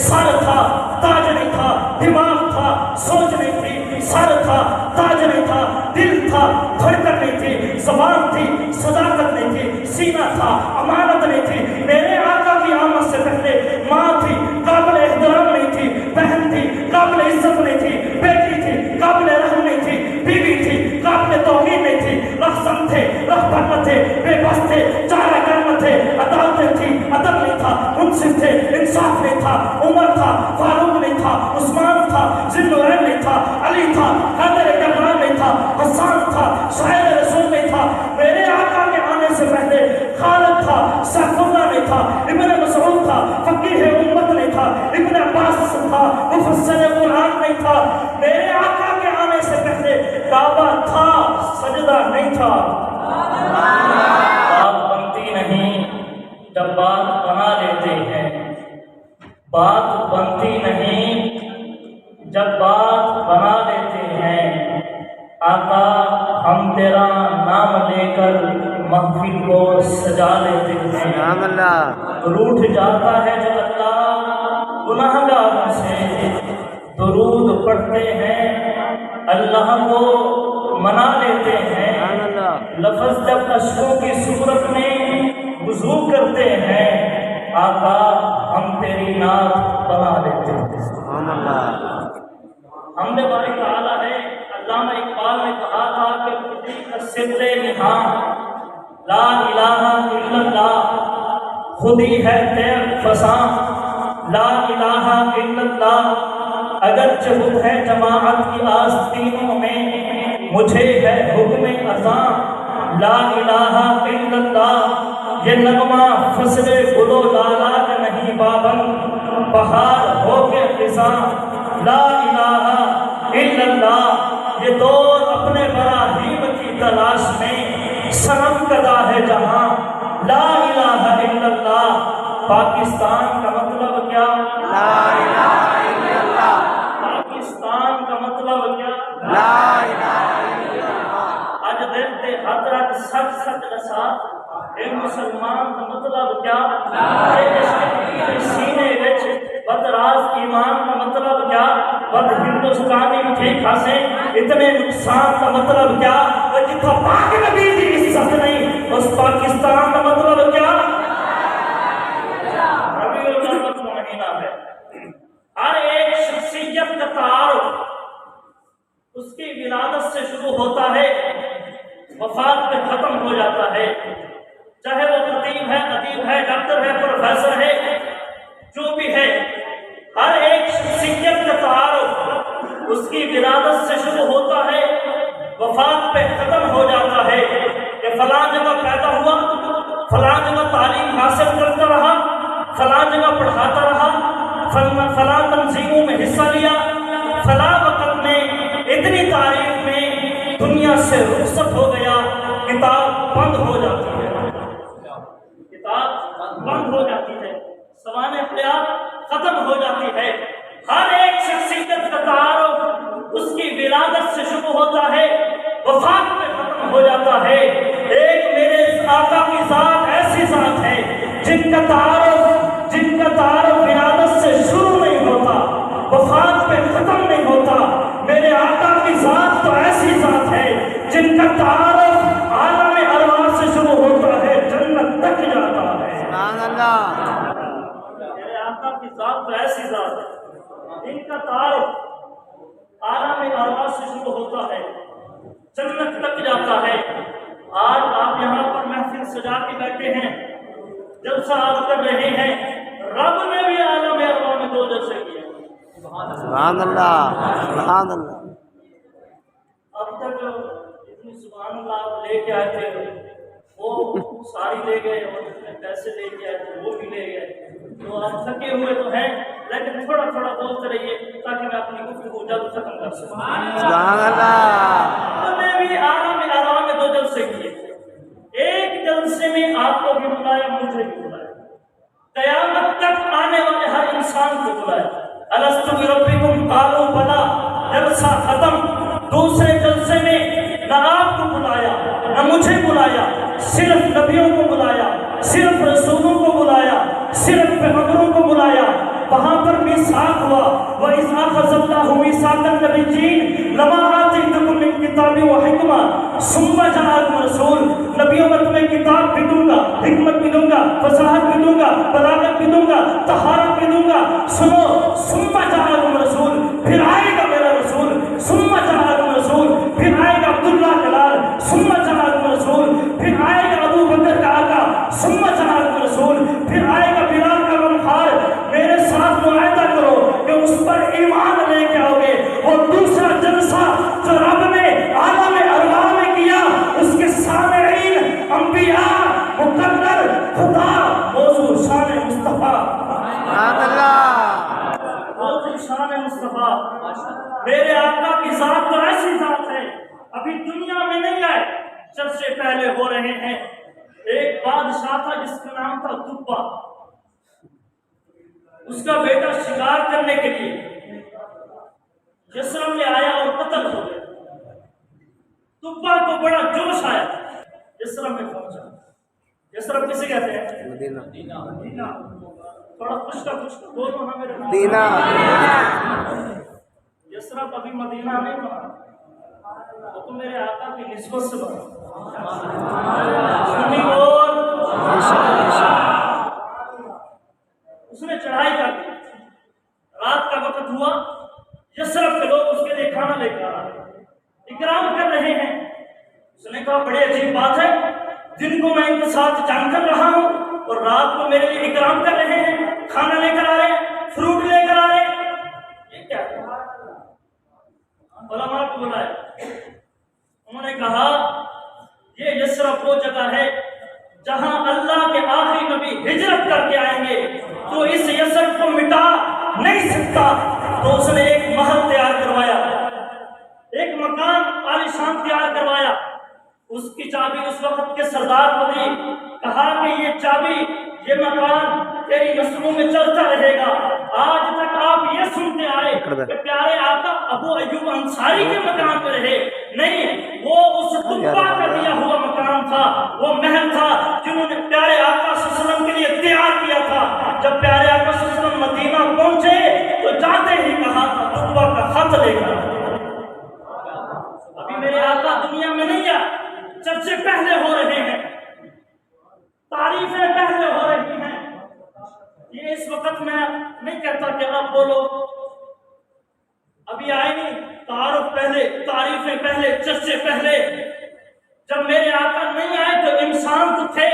سر تھا تاج نہیں تھا، دماغ تھا سوچ نہیں تھی، سر تھا تاج نہیں تھا، دل تھا دھڑکن نہیں تھی، زبان تھی صداقت نہیں تھی، سینہ تھا امانت نہیں تھی۔ میرے آقا کی آمد سے پہلے ماں تھی قابل احترام نہیں تھی، بہن تھی قابل عزت نہیں تھی، بیٹی تھی قابل رحم نہیں تھی، بیوی تھی قابل توقیر نہیں تھی، رہزن تھے رہبر نہ تھے، بے بس تھے چارہ گر نہ تھے، عدالتیں تھی ادب نہیں تھا، منصف تھے انصاف نہیں تھا، عمر تھا فاروق نہیں تھا، عثمان تھا ذوالنورین نہیں تھا، علی تھا حیدر کرار نہیں تھا، حسان تھا شاعر رسول نہیں تھا۔ میرے آقا کے آنے سے پہلے خالد تھا سیف اللہ نہیں تھا، ابن مسعود تھا فقیہ امت نہیں تھا، ابن عباس تھا مفسر قرآن نہیں تھا۔ میرے آقا کے آنے سے پہلے کعبہ تھا سجدہ نہیں تھا۔ بات بنتی نہیں جب بات بنا لیتے ہیں، بات بنتی نہیں جب بات بنا لیتے ہیں۔ آقا ہم تیرا نام لے کر محفل کو سجا لیتے ہیں۔ روٹھ جاتا ہے جب اللہ گناہگاروں سے، درود پڑھتے ہیں اللہ کو منا لیتے ہیں۔ لفظ جب اشکوں کی صورت میں وضو کرتے ہیں، آقا ہم تیری نعت بنا لیتے ہیں۔ ہم نے باری تعالیٰ ہے، علامہ اقبال نے کہا تھا کہ خودی کا سر نہاں لا الہ الا اللہ، خودی ہے تیر فساں لا الہ الا اللہ، اگرچہ خود ہے جماعت کی آستینوں میں، مجھے ہے حکم اذاں لا الہ الا اللہ۔ یہ نغمہ فصل گل و لالا کا نہیں بابن، بہار ہو کے خزاں لا الہ الا اللہ۔ یہ دور اپنے براہیم کی تلاش میں، صنم کدا ہے جہاں لا الہ الا اللہ۔ پاکستان کا مطلب کیا؟ لا الہ الا اللہ۔ پاکستان کا مطلب کیا؟ لا الہ الا اللہ۔ اج دل تے ہاتھ رکھ سچ سچ دسا، اے مسلمان کا مطلب کیا؟ سینے وچ بدراز ایمان کا مطلب کیا؟ بد ہندوستانی ٹھیک خاصے اتنے نقصان کا مطلب کیا؟ وہ جتھا پاک نبی کی عزت نہیں، اس پاکستان کا مطلب کیا؟ ربیع الاول کا مہینہ ہے، ہر ایک شخصیت کا تعارف اس کی ولادت سے شروع ہوتا ہے، وفات پہ ختم ہو جاتا ہے۔ چاہے وہ خطیب ہے، ادیب ہے، ڈاکٹر ہے، پروفیسر ہے، جو بھی ہے، ہر ایک شخصیت کا تعارف اس کی ولادت سے شروع ہوتا ہے، وفات پہ ختم ہو جاتا ہے۔ کہ فلاں جگہ پیدا ہوا، فلاں جگہ تعلیم حاصل کرتا رہا، فلاں جگہ پڑھاتا رہا، فلاں تنظیموں میں حصہ لیا، فلاں وقت میں اتنی تاریخ میں دنیا سے رخصت ہو گیا، کتاب بند ہو جاتی ہے، کتاب بند ہو جاتی ہے، سوانح حیات ختم ہو جاتی ہے۔ ہر ایک شخصیت کا تعارف اس کی ولادت سے شروع ہوتا ہے، وفات میں ختم ہو جاتا ہے۔ ایک میرے آقا کی ذات ایسی ذات ہے جن کا تعارف ولادت سے شروع نہیں ہوتا، وفات پہ ختم نہیں ہوتا۔ میرے آقا کی ذات تو ایسی ذات ہے جن کا تعارف عالم ارواح سے شروع ہوتا ہے، جنت تک جاتا ہے۔ سبحان اللہ۔ میرے آقا کی ذات تو ایسی ذات ہے جن کا تعارف عالم ارواح سے شروع ہوتا ہے، جنت تک جاتا ہے۔ آج آپ یہاں پر محفل سجا کے بیٹھے ہیں، جلسہ آپ کر رہے ہیں، رب نے بھی عالم ارواح میں دو جلسے کیے۔ سبحان اللہ، سبحان اللہ۔ اب تک جتنی سبحان اللہ آپ لے کے آئے تھے وہ ساری لے گئے، اور جتنے پیسے لے کے آئے تھے وہ بھی لے گئے، تو آپ تھکے ہوئے تو ہیں، لیکن تھوڑا تھوڑا بولتے رہیے تاکہ میں اپنی گفتگو جلد ختم کر سکوں۔ سبحان اللہ۔ ہم نے بھی عالم ارواح میں دو جلسے کیے، ایک جلسے میں آپ کو بھی بلایا، مجھے بھی بلایا، قیامت تک آنے والے ہر انسان کو بلایا۔ الست بربکم قالوا بلا، جلسہ ختم۔ دوسرے جلسے میں نہ آپ کو بلایا نہ مجھے بلایا، صرف نبیوں کو بلایا، صرف رسولوں کو بلایا، صرف پیغمبروں کو بلایا۔ وہاں پر میثاق ہوا، وَإِذْ أَخَذَ اللَّهُ مِيثَاقَ النَّبِيِّينَ لَمَا آتَيْتُكُم مِّن كِتَابٍ وَحِكْمَةٍ ثُمَّ جَاءَكُمْ رَسُولٌ، نبیوں میں تمہیں کتاب بھی دوں گا، حکمت بھی دوں گا، فصاحت بھی دوں گا، بلاغت بھی دوں گا، طہارت بھی دوں گا۔ سنو، ثُمَّ جَاءَكُمْ رَسُولٌ، پھر آئے گا میرا رسول، ثُمَّ جَاءَكُمْ رسول، پھر آئے گا عبداللہ جلال، ثُمَّ جَاءَكُمْ رسول، پھر آئے گا ابو بکر کا آقا، ثُمَّ جَاءَكُمْ رسول، پھر آئے گا بلال کا غمخوار۔ میرے ساتھ معاہدہ کرو کہ اس پر ایمان لے کے آؤ گے۔ وہ دوسرا جلسہ جو رب نے عالم ارواح میں کیا، اس کے سامعین انبیاء، مقرر، خدا، موضوع شان مصطفیٰ، سبحان اللہ، موضوع شان مصطفیٰ۔ میرے آقا کی ذات تو ایسی ذات ہے، ابھی دنیا میں نہیں آئے، چرچے پہلے ہو رہے ہیں۔ ایک بادشاہ تھا جس کا نام تھا دبا، اس کا بیٹا شکار کرنے کے لیے یسرب میں آیا اور قتل ہو گیا۔ دبا کو بڑا جوش آیا، یسرب میں پہنچا۔ یسرب کسے کہتے ہیں؟ مدینہ۔ تھوڑا کچھ کا بولو نا میرے نام۔ مدینہ۔ یسرب ابھی مدینہ نہیں بنا، وہ تو میرے آقا کی نسبت سے بنا۔ سنی بول۔ اس نے چڑھائی کر دی، رات کا وقت ہوا، یسرب کے لوگ اس کے لیے کھانا لے کر آ رہے ہیں، اکرام کر رہے ہیں۔ اس نے کہا بڑی عجیب بات ہے، دن کو میں ان کے ساتھ جنگ کر رہا ہوں اور رات کو میرے لیے اکرام کر رہے ہیں، کھانا لے کر آ رہے ہیں، فروٹ لے کر آ رہے ہیں، یہ کیا ہے؟ علماء کو بلائے، انہوں نے کہا یہ یسرب وہ جگہ ہے جہاں اللہ کے آخری نبی ہجرت کر کے آئیں گے، تو اس یسرب کو مٹا نہیں سکتا۔ تو اس نے ایک محل تیار کروایا، ایک مکان عالیشان تیار کروایا، اس کی چابی اس وقت کے سردار کو دی، کہا کہ یہ چابی، یہ مکان تیری نسلوں میں چلتا رہے گا۔ آج تک آپ یہ سنتے آئے کہ پیارے آقا ابو ایوب انصاری کے مکان پہ رہے، نہیں، وہ اس دبا کا دیا ہوا مکان تھا، وہ محل تھا جنہوں نے پیارے آقا صلی اللہ علیہ وسلم کے لیے تیار کیا تھا۔ جب پیارے آقا صلی اللہ علیہ وسلم مدینہ پہنچے تو جاتے ہی کہا تھا دبا کا خط لے کر۔ ابھی میرے آقا دنیا میں نہیں ہے، چرچے پہلے ہو رہے ہیں، تعریفیں پہلے ہو رہی ہیں۔ یہ اس وقت میں نہیں کہتا کہ آپ بولو، ابھی آئے نہیں، تعارف پہلے، تعریفیں پہلے، چرچے پہلے۔ جب میرے آقا نہیں آئے تو انسان تو تھے،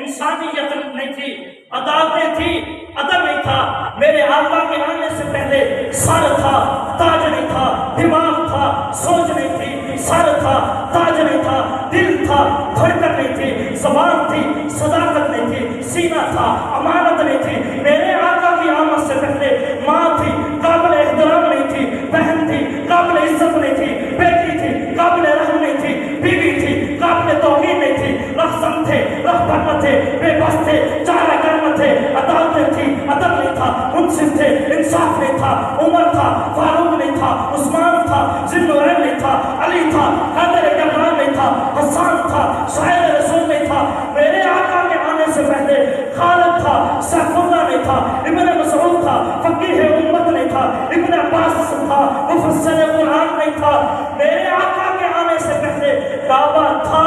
انسانیت نہیں تھی، عدالتیں تھی، ادب نہیں تھا۔ میرے آقا کے آنے سے پہلے سر تھا، تاج نہیں تھا، دماغ تھا، سوچ نہیں تھی، سر تھا، تاج نہیں تھا، دل تھا، دھڑکن نہیں تھی، زبان تھی، صداقت نہیں تھی، سینہ تھا، امانت نہیں تھی۔ میرے آقا کی آمد سے پہلے ماں تھی، قابل احترام نہیں تھی، بہن تھی، قابل عزت نہیں تھی، بیٹی تھی، قابل رحم نہیں تھی، بیوی تھی، قابل توقیر نہیں تھی، رہزن تھے، رہبر نہ تھے، بے بس تھے، چارہ گر نہ تھے، عدالتیں تھی، ادب نہیں تھا، منصف تھے، انصاف نہیں تھا، عمر تھا، فاروق نہیں تھا، عثمان تھا، ذوالنورین نہیں تھا، علی تھا، حیدر کرار نہیں تھا، حسان تھا، شاعر رسول نہیں تھا۔ میرے آقا کے آنے سے پہلے خالد تھا، سیف اللہ نہیں تھا، ابن مسعود تھا، فقیہ امت نہیں تھا، ابن عباس تھا، مفسر قرآن نہیں تھا۔ میرے آقا کے آنے سے پہلے کعبہ تھا،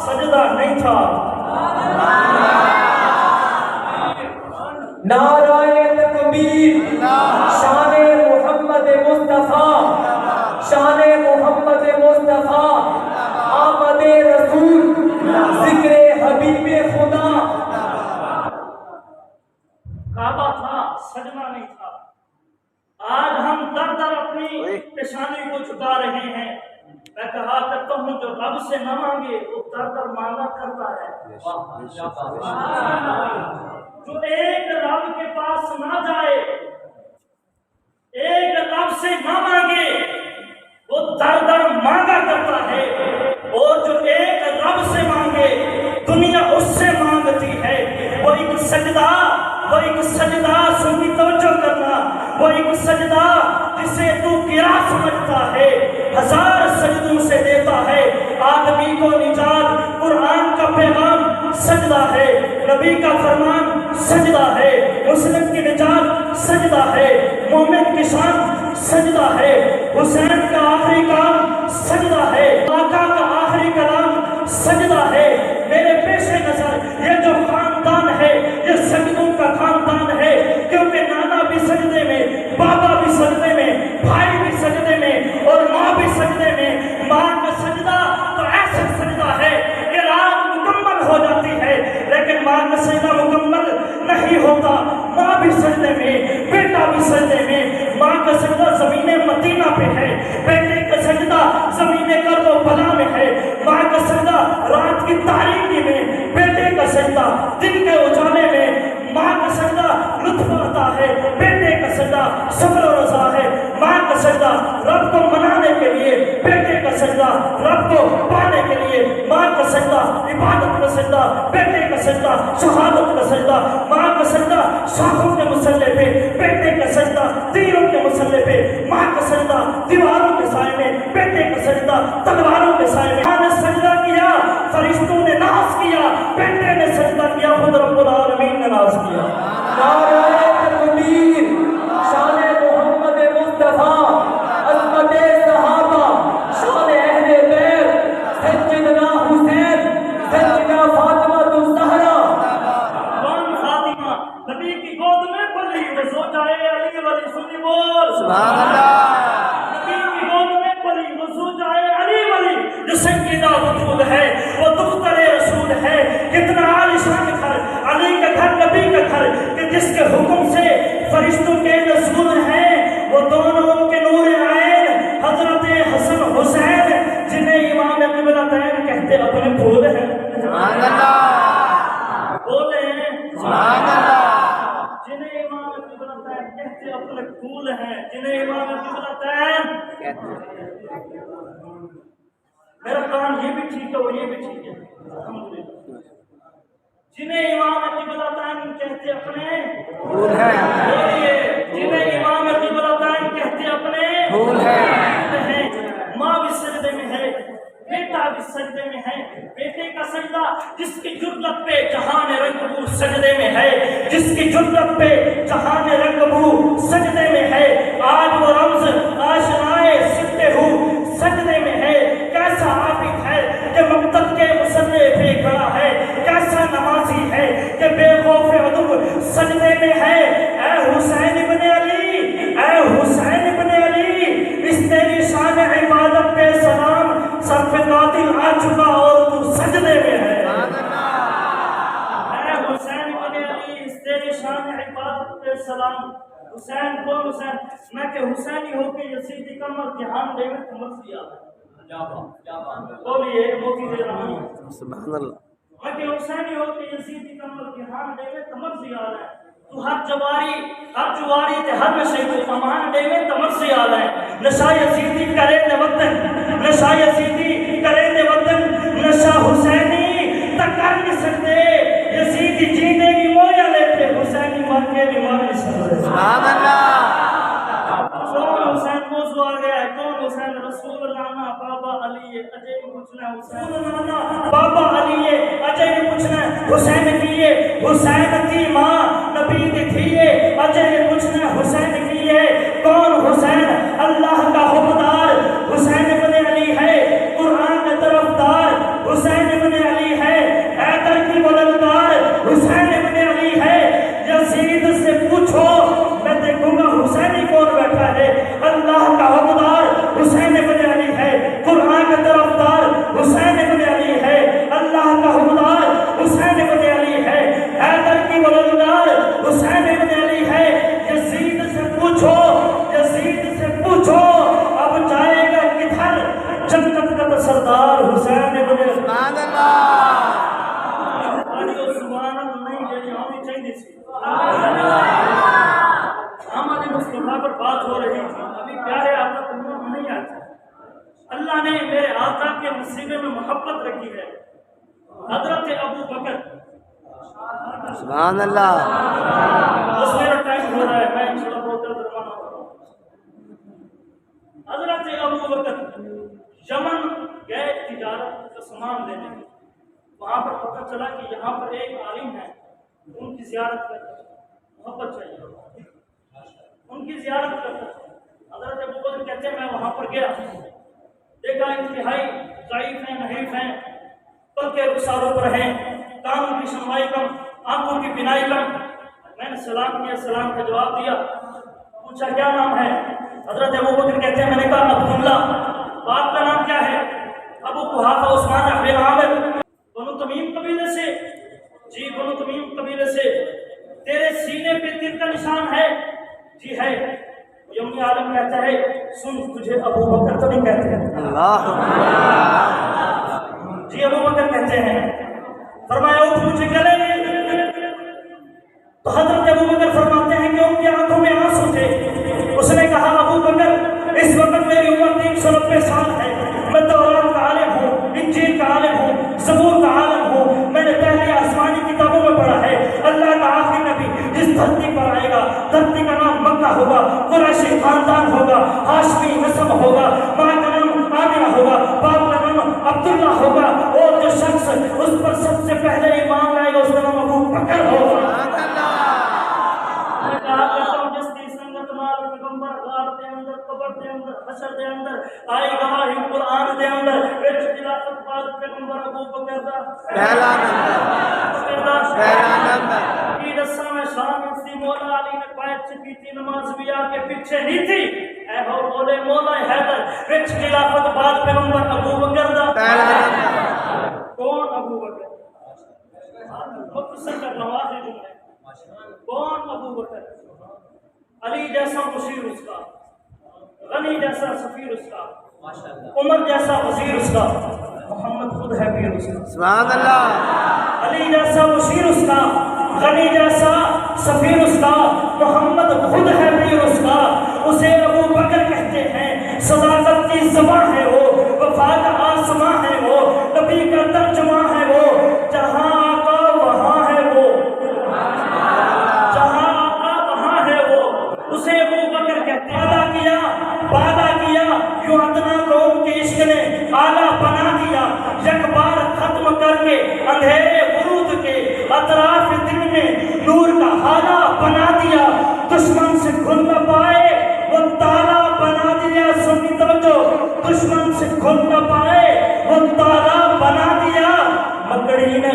سجدہ نہیں تھا۔ نعرہ تکبیر، شان محمد مصطفیٰ، شان محمد مصطفیٰ، آمد رسول، ذکر حبیب خدا۔ کعبہ تھا، سجدہ نہیں تھا۔ آج ہم در در اپنی پیشانی کو چھپا رہے ہیں۔ میں کہا کرتا ہوں جو رب سے نہ مانگے وہ در در مانگا کرتا ہے۔ جو ایک رب کے پاس نہ جائے، ایک رب سے نہ مانگے، وہ در در مانگا کرتا ہے۔ اور جو ایک رب سے مانگے دنیا اس سے مانگتی ہے۔ وہ ایک سجدہ، وہ ایک سجدہ، سنی توجہ کرنا، وہ ایک سجدہ جسے تو گرا سمجھتا ہے، ہزار سجدوں سے دیتا ہے آدمی کو نجات۔ قرآن کا پیغام سجدہ ہے، نبی کا فرمان سجدہ ہے، مسلم کی نجات سجدہ مومن کی شان سجدہ ہے، حسین کا آخری کام سجدہ ہے، آقا کا آخری کلام سجدہ ہے۔ میرے پیش نظر یہ جو خاندان ہے یہ سجدوں کا خاندان ہے، کیونکہ نانا بھی سجدے میں، بابا بھی سجدے میں، بھائی بھی سجدے میں اور ماں بھی سجدے میں۔ ماں کا سجدہ تو ایسا سجدہ ہے کہ رات مکمل ہو جاتی ہے، لیکن ماں کا سجدہ مکمل نہیں ہوتا۔ ماں بھی سجدے میں، بیٹا بھی سجدے میں۔ ماں کا سجدہ زمین مدینہ پہ ہے، بیٹے کا سجدہ زمین کربلا میں ہے۔ ماں کا سجدہ رات کی تاریکی میں، بیٹے کا سجدہ دن کے اجالے میں۔ ماں کا سجدہ لطف آتا ہے، بیٹے کا سجدہ صبر و رضا ہے۔ ماں کا سجدہ رب کو منانے کے لیے، بیٹے کا سجدہ رب کو پانے کے لیے۔ ماں کا سجدہ عبادت کا سجدہ، بیٹے کا سجدہ شہادت کا سجدہ۔ ماں کا سجدہ شاخوں کے مسلح پہ، بیٹے کا سجدہ تیروں کے مسلح پہ۔ ماں کا سجدہ دیواروں کے سائے میں، بیٹے کا سجدہ تلواروں کے سائے میں۔ ماں نے سجدہ کیا، فرشتوں نے ناز کیا، بیٹے نے سجدہ کیا، خود رب العالمین نے ناز کیا۔ نعرہ تکبیر، شان محمد مصطفیٰ، عظمت صحابہ، شان اہل بیت، سیدنا حسین، سیدنا فاطمہ الزہرا۔ کون فاطمہ؟ نبی کی گود میں پلی وہ زوجہ علی والی سنی بول سبحان اللہ، نبی کی گود میں پلی وہ زوجہ علی والی جو سیدہ بطول ہے، وہ دختر رسول ہے۔ کتنا عالیشان گھر، علی کا گھر، نبی کا گھر، کہ جس کے حکم سے فرشتوں کے نزول ہیں۔ وہ دونوں کے نور عین حضرت حسن حسین، جنہیں امام قبلتین کہتے اپنے پھول ہیں۔ سبحان اللہ، بولے ہیں سبحان اللہ، جنہیں امام قبلتین کہتے اپنے پھول ہیں، جنہیں امام قبلتین۔ میرا کام یہ بھی ٹھیک ہے اور یہ بھی ٹھیک ہے، الحمدللہ۔ جنہیں امام قبلتین کہتے اپنے پھول ہے، بولیے، جنہیں امام قبلتین کہتے اپنے پھول ہے۔ ماں بھی سجدے میں ہے، بیٹا بھی سجدے میں ہے۔ بیٹے کا سجدہ جس کی جرت پہ جہان رنگ سجدے میں ہے، جس کی جرت پہ جہان رنگ سجدے میں ہے۔ آج وہ رمز آشنائے سکتے ہو سجدے میں ہے۔ کیسا عابد ہے کہ مقتل کے مسلح پہ کھڑا ہے، کیسا نمازی ہے کہ بے خوف عدو سجدے میں ہے۔ اے حسین ابن علی، اے حسین ابن علی، اس تیری شان عبادت پہ سلام، سر پہ قاتل آ چکا اور تو سجدے میں ہے۔ اے حسین ابن علی، اس تیری شان عبادت پہ سلام۔ حسین کون حسین؟ میں کہ حسینی ہو کے یزیدی کا امتحان دے میں تمر دیا۔ بولیے، موتی دے رہا ہوں۔ سبحان اللہ، میں کہ حسینی ہو کے یزیدی کا امتحان دے میں تمر دیا ہے۔ تو ہر جواری تے ہر نشے کو امان دے میں تمر سے آل ہے۔ نشا یزیدی کرے دے وطن، نشا یزیدی کرے دے وطن، نشا حسینی تک کر نہیں سکتے۔ یزیدی جینے کی مویا لیتے، حسینی مر کے بھی مر نہیں سکتے۔ سبحان اللہ، کون حسین موضوع آ گیا ہے؟ کون حسین؟ رسول اللہ بابا علی ہے، اجے بھی پوچھنا ہے حسین اللہ بابا علی ہے، اجے بھی پوچھنا ہے حسین کی ہے، حسین کی ماں نبی کی تھی ہے، اجے بھی پوچھنا ہے حسین کی ہے۔ کون حسین؟ اللہ کا حکمدار حسین ابن علی ہے، قرآن کا طرفدار حسین ابن علی ہے، حیدر کی بلندار حسین ابن علی ہے۔ یزید سے پوچھو، میں دیکھوں گا حسینی کون بیٹھا ہے۔ اللہ کا حکمدار حسین ابن علی ہے، قرآن کا طرفدار حسین ابن علی ہے، اللہ کا حکمدار حسین ابن علی ہے، حیدر کی بلندار حسین ابن علی ہے۔ یزید سے پوچھو، یزید سے پوچھو، اب جائے گا کدھر؟ جنت کا تو سردار حسین ابن علی۔ سبحان اللہ، سبحان اللہ نہیں جیسے ہونی چاہیے تھی۔ محمد مصطفیٰ پر بات ہو رہی تھی، ابھی پیارے آقا کو نور نہیں آتا۔ اللہ نے میرے آقا کے نصیبے میں محبت رکھی ہے۔ حضرت ابو بکر، سبحان اللہ، بس میرا ٹائم ہو رہا ہے، میں انشاءاللہ بہت جلد روانہ ہو رہا ہوں۔ حضرت ابو بکر یمن گئے تجارت کا سامان لینے، وہاں پر پتہ چلا کہ یہاں پر ایک عالم ہے، ان کی زیارت کریں، محبت چاہیے، ان کی زیارت کرتا تھا۔ حضرت ابوبکر کہتے ہیں میں وہاں پر گیا، دیکھا انتہائی ضعیف ہیں، نحیف ہیں، پل کے رخساروں پر ہیں، کانوں کی سنوائی کم، آنکھوں کی بینائی کم۔ میں نے سلام کیا، سلام کا جواب دیا، پوچھا کیا نام ہے؟ حضرت ابوبکر کہتے ہیں میں نے کہا عبداللہ۔ باپ کا نام کیا ہے؟ ابو قحافہ عثمان ابن عامر۔ بنو تمیم قبیلے سے؟ جی بنو تمیم قبیلے سے۔ تیرے سینے پہ تیر کا نشان ہے؟ جی ہے۔ یوم عالم کہتا ہے سن تجھے ابو بکر تو نہیں کہتے ہیں؟ اللہ جی ابو بکر کہتے ہیں۔ فرمایا اٹھ مجھے گلے میں، تو حضرت ابو بکر فرماتے ہیں کہ ان کی آنکھوں میں آنسو تھے۔ اس نے کہا ابو بکر اس وقت میری عمر 390 سال ہے، میں تورات کا عالم ہوں، انجیل کا عالم ہوں، زبور کا عالم ہوں، میں نے پہلی آسمانی کتابوں میں پڑھا ہے اللہ کا آخری نبی جس دھرتی پر آئے گا، دھرتی کا نام مکہ ہوگا، قریشی خاندان ہوگا، ہاشمی نسب ہوگا، ماں کا نام آمنہ ہوگا، باپ کا نام عبداللہ ہوگا، اور جو شخص اس پر سب سے پہلے ایمان لائے گا اس کا نام ابو بکر ہوگا۔ میں کہا کرتا ہوں جس کی سنگت نال پیغمبر غار دے اندر، قبر دے اندر، حشر دے اندر، آئی گواہی قرآن دے اندر، وچ خلافت بعد پیغمبر ابو بکر دا پہلا نمبر کی دساں میں شان سی مولا علی نے پایت چکی تھی، نماز بھی آ کے پیچھے نہیں تھی، اے ہو بولے مولا حیدر وچ خلافت بعد پیغمبر ابو بکر دا پہلا نمبر کون ابو بکر؟ مختصر کا نواز جملے کون ابو بکر؟ علی جیسا مشیر اس کا، غنی جیسا سفیر اس کا، عمر جیسا وزیر اس کا، محمد خود ہے پیر اس کا۔ سبحان اللہ علی جیسا مشیر اس کا، غنی جیسا سفیر اس کا، محمد خود ہے پیر اس کا۔ اسے ابو بکر کہتے ہیں، صداقت کی زبان ہے وہ، وفا کا آسماں ہے وہ، نبی کا ترجمہ ہے وہ، جہاں آقا وہاں ہے وہ، جہاں آقا وہاں ہے وہ، اسے ابو بکر کہتے ہیں۔ وعدہ کیا یوں ادنا قوم کے عشق نے اعلیٰ بنا دیا، یک بار ختم کر کے اندھیرے ورود کے اطراف دن میں نور کا حالہ بنا دیا، دشمن سے کھل نہ پائے وہ تالا بنا دیا۔ سنی توجہ، دشمن سے کھل نہ پائے وہ تالا بنا دیا، مکڑی نے